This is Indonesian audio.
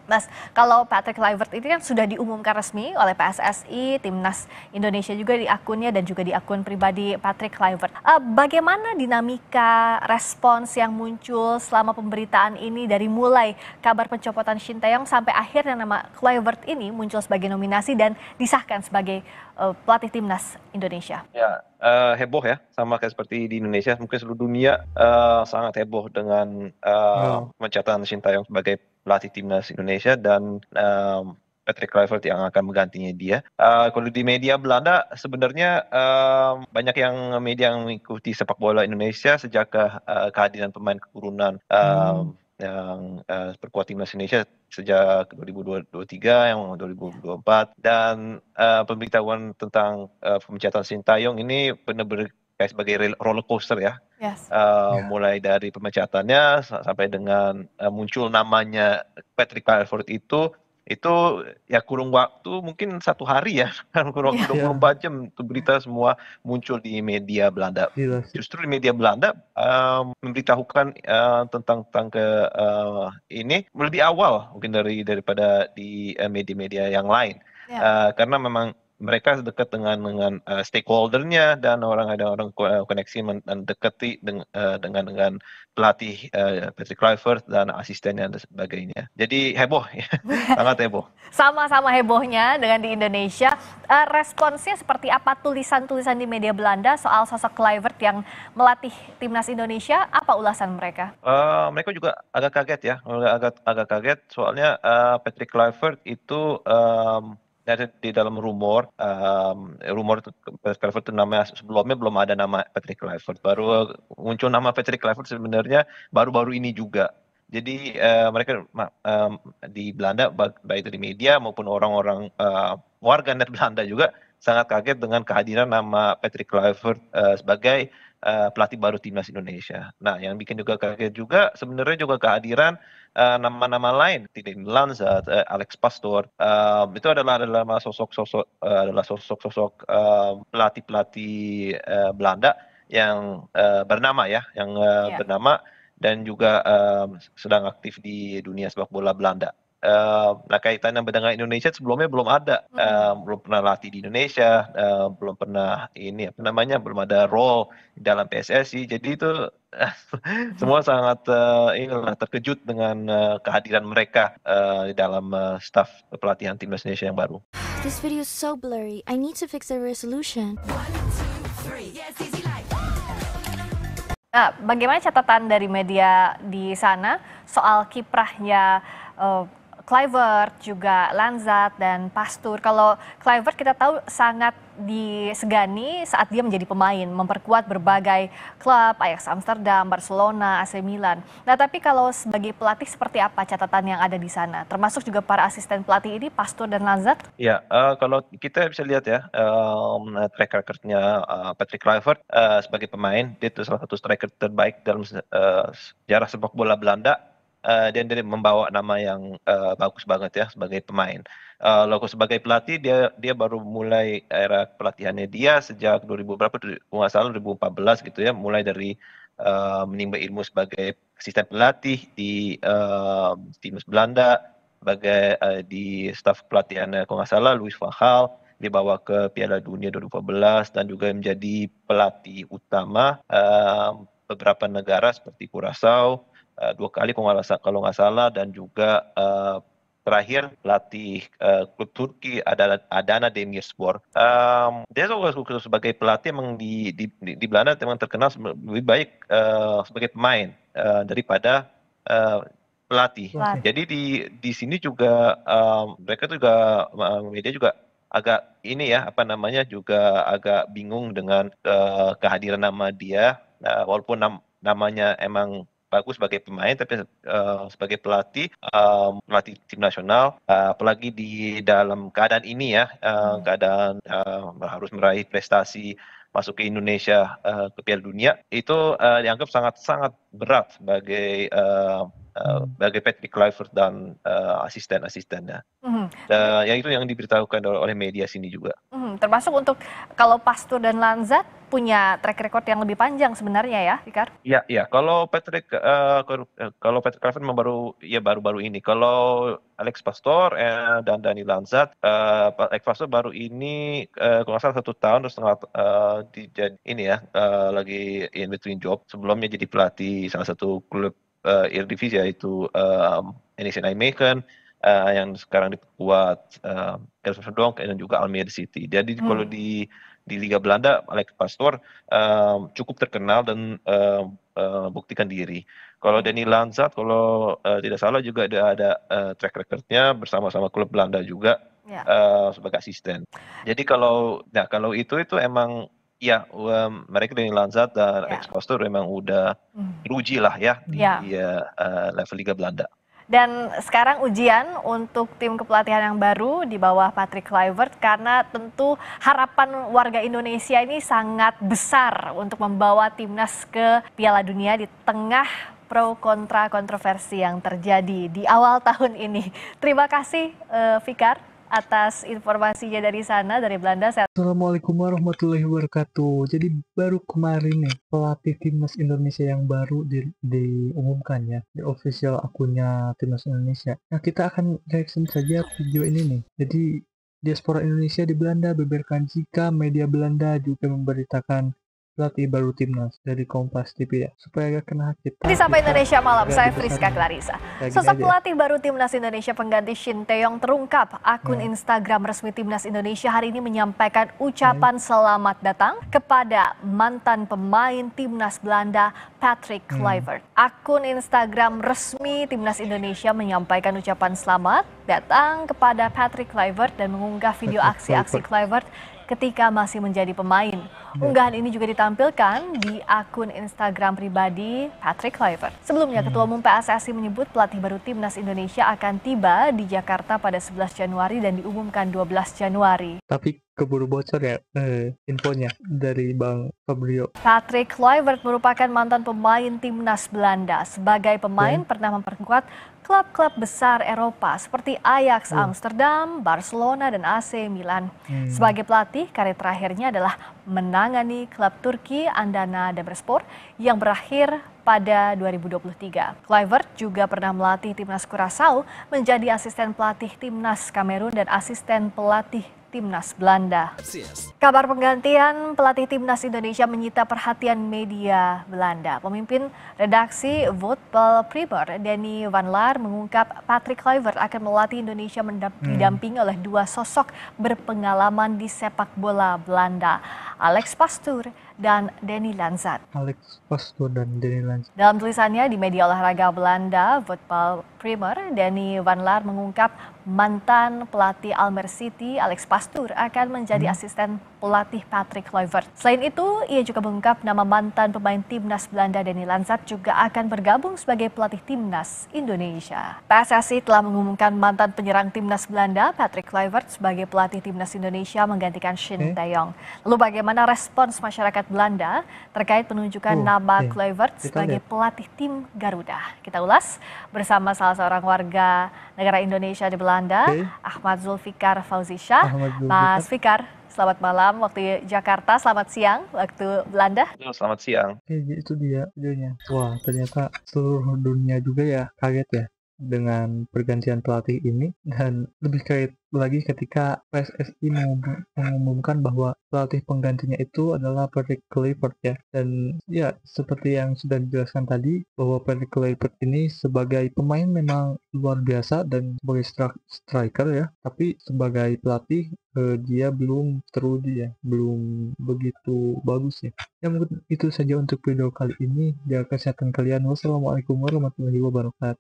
Mas, kalau Patrick Kluivert ini kan sudah diumumkan resmi oleh PSSI, Timnas Indonesia juga di akunnya dan juga di akun pribadi Patrick Kluivert. Bagaimana dinamika respons yang muncul selama pemberitaan ini dari mulai kabar pencopotan Shin Taeyong sampai akhirnya nama Kluivert ini muncul sebagai nominasi dan disahkan sebagai pelatih Timnas Indonesia? Ya, heboh ya, sama kayak seperti di Indonesia, mungkin seluruh dunia sangat heboh dengan pencatatan Shin Taeyong sebagai pelatih Timnas Indonesia dan Patrick Kluivert yang akan menggantinya dia. Kalau di media Belanda sebenarnya banyak media yang mengikuti sepak bola Indonesia sejak kehadiran pemain keturunan yang berkuat Timnas Indonesia sejak 2023 yang 2024 dan pemberitahuan tentang pemecatan Shin Taeyong ini benar-benar kayak sebagai roller coaster ya. Yes. Mulai dari pemecatannya sampai dengan muncul namanya Patrick Kluivert itu ya kurung waktu mungkin 1 hari ya, kurung waktu 24 jam itu berita semua muncul di media Belanda. Justru di media Belanda memberitahukan tentang ini lebih awal mungkin daripada di media-media yang lain. Karena memang mereka dekat dengan stakeholdernya dan ada orang koneksi mendekati dengan pelatih Patrick Kluivert dan asistennya dan sebagainya. Jadi heboh, sangat heboh. Sama-sama hebohnya dengan di Indonesia. Responsnya seperti apa tulisan-tulisan di media Belanda soal sosok Kluivert yang melatih Timnas Indonesia? Apa ulasan mereka? Mereka juga agak kaget ya, agak kaget soalnya Patrick Kluivert itu di dalam rumor Patrick Kluivert itu namanya sebelumnya belum ada nama Patrick Kluivert, baru muncul nama Patrick Kluivert sebenarnya baru-baru ini juga. Jadi mereka di Belanda baik itu di media maupun orang-orang warganet Belanda juga sangat kaget dengan kehadiran nama Patrick Kluivert sebagai pelatih baru Timnas Indonesia. Nah, yang bikin juga kaget juga sebenarnya juga kehadiran nama-nama lain, Teddy Lanza, Alex Pastoor, itu adalah sosok-sosok pelatih-pelatih Belanda yang bernama bernama dan juga sedang aktif di dunia sepak bola Belanda. Nah, kaitannya dengan Indonesia sebelumnya belum ada, belum pernah latih di Indonesia, belum pernah belum ada role di dalam PSSI. Jadi itu semua sangat terkejut dengan kehadiran mereka di dalam staf pelatihan Timnas Indonesia yang baru. This video is so blurry. I need to fix the resolution. Bagaimana catatan dari media di sana soal kiprahnya Kluivert, juga Lanza dan Pastoor? Kalau Kluivert kita tahu sangat disegani saat dia menjadi pemain, memperkuat berbagai klub, Ajax Amsterdam, Barcelona, AC Milan. Nah, tapi kalau sebagai pelatih seperti apa catatan yang ada di sana? Termasuk juga para asisten pelatih ini, Pastoor dan Lanza? Ya, kalau kita bisa lihat ya track record-nya Patrick Kluivert sebagai pemain, dia itu salah satu striker terbaik dalam sejarah sepak bola Belanda. Dan dia membawa nama yang bagus banget ya sebagai pemain. Lalu sebagai pelatih dia baru mulai era pelatihannya dia sejak 2000 berapa kalau nggak salah 2014 gitu ya, mulai dari menimba ilmu sebagai asisten pelatih di timnas Belanda, sebagai di staf pelatihannya kalau nggak salah Louis van Gaal, dibawa ke Piala Dunia 2014 dan juga menjadi pelatih utama beberapa negara seperti Curaçao 2 kali kalau nggak salah, dan juga terakhir pelatih klub Turki Adana Demirspor. Dia juga sebagai pelatih emang di Belanda memang terkenal lebih baik sebagai pemain daripada pelatih. Jadi di sini juga mereka juga media juga agak juga agak bingung dengan kehadiran nama dia, walaupun namanya emang bagus sebagai pemain, tapi sebagai pelatih tim nasional, apalagi di dalam keadaan ini ya, keadaan harus meraih prestasi masuk ke Indonesia ke Piala Dunia, itu dianggap sangat-sangat berat sebagai Patrick Kluivert dan asisten-asistennya. Yang itu yang diberitahukan oleh media sini juga. Termasuk untuk kalau Pastoor dan Lanza punya track record yang lebih panjang sebenarnya ya, Fikar? Iya, iya. Kalau Patrick Kluivert memang baru-baru ini. Kalau Alex Pastoor dan Dani Lanzat, Alex Pastoor baru ini kalau nggak salah 1 tahun terus setengah lagi in between job. Sebelumnya jadi pelatih salah satu klub Eredivisie yaitu NEC Nijmegen. Yang sekarang diperkuat RS Verdonk dan juga Almere City. Jadi kalau di Liga Belanda, Alex Pastoor cukup terkenal dan buktikan diri. Kalau Danny Lanzat, kalau tidak salah juga ada track record-nya bersama-sama klub Belanda juga Ya. sebagai asisten. Jadi kalau itu emang ya mereka Danny Lanzat dan Alex Pastoor memang udah teruji lah ya di level Liga Belanda. Dan sekarang ujian untuk tim kepelatihan yang baru di bawah Patrick Kluivert, karena tentu harapan warga Indonesia ini sangat besar untuk membawa timnas ke Piala Dunia di tengah pro kontra kontroversi yang terjadi di awal tahun ini. Terima kasih Fikar atas informasinya dari sana, dari Belanda. Assalamualaikum warahmatullahi wabarakatuh. Jadi baru kemarin nih pelatih timnas Indonesia yang baru diumumkan ya di official akunnya timnas Indonesia. Nah, kita akan reaction saja video ini nih. Jadi diaspora Indonesia di Belanda beberkan jika media Belanda juga memberitakan pelatih baru timnas dari Kompas TV ya, supaya gak kena hak kita. Di Sapa Indonesia Malam, saya Friska Clarissa. Sosok pelatih baru timnas Indonesia pengganti Shin Tae-yong terungkap. Akun Instagram resmi timnas Indonesia hari ini menyampaikan ucapan selamat datang kepada mantan pemain timnas Belanda Patrick Kluivert. Akun Instagram resmi timnas Indonesia menyampaikan ucapan selamat datang kepada Patrick Kluivert dan mengunggah video aksi-aksi Kluivert ketika masih menjadi pemain. Unggahan ini juga ditampilkan di akun Instagram pribadi Patrick Kluivert. Sebelumnya, Ketua Umum PSSI menyebut pelatih baru timnas Indonesia akan tiba di Jakarta pada 11 Januari dan diumumkan 12 Januari. Tapi keburu bocor ya infonya dari Bang Fabrio. Patrick Kluivert merupakan mantan pemain timnas Belanda. Sebagai pemain pernah memperkuat klub-klub besar Eropa seperti Ajax Amsterdam, Barcelona, dan AC Milan. Sebagai pelatih, karir terakhirnya adalah menangani klub Turki Adana Demirspor yang berakhir pada 2023. Kluivert juga pernah melatih timnas Curaçao, menjadi asisten pelatih timnas Kamerun dan asisten pelatih timnas Belanda. Kabar penggantian pelatih timnas Indonesia menyita perhatian media Belanda. Pemimpin redaksi Voetbal Primer, Denny van Laar, mengungkap Patrick Kluivert akan melatih Indonesia didampingi oleh dua sosok berpengalaman di sepak bola Belanda, Alex Pastoor dan Dani Lanzat. Alex Pastoor dan Dani Lanzat. Dalam tulisannya di media olahraga Belanda, Voetbal Primer, Denny van Laar mengungkap mantan pelatih Almere City, Alex Pastoor, akan menjadi asisten pelatih Patrick Kluivert. Selain itu, ia juga mengungkap nama mantan pemain timnas Belanda Dani Lanzat juga akan bergabung sebagai pelatih timnas Indonesia. PSSI telah mengumumkan mantan penyerang timnas Belanda Patrick Kluivert sebagai pelatih timnas Indonesia menggantikan Shin Tae-yong. Lalu bagaimana respons masyarakat Belanda terkait penunjukan nama Kluivert sebagai pelatih tim Garuda? Kita ulas bersama salah seorang warga negara Indonesia di Belanda, Ahmad Zulfikar Fauzisha. Mas Fikar, selamat malam waktu Jakarta, selamat siang waktu Belanda. Selamat siang. Itu dia videonya. Wah, ternyata seluruh dunia juga ya kaget ya dengan pergantian pelatih ini, dan lebih kaget lagi ketika PSSI mengumumkan bahwa pelatih penggantinya itu adalah Patrick Kluivert ya. Dan ya seperti yang sudah dijelaskan tadi bahwa Patrick Kluivert ini sebagai pemain memang luar biasa dan sebagai striker ya, tapi sebagai pelatih dia belum teruji ya, belum begitu bagus ya. Ya mungkin itu saja untuk video kali ini. Jaga kesehatan kalian. Wassalamualaikum warahmatullahi wabarakatuh.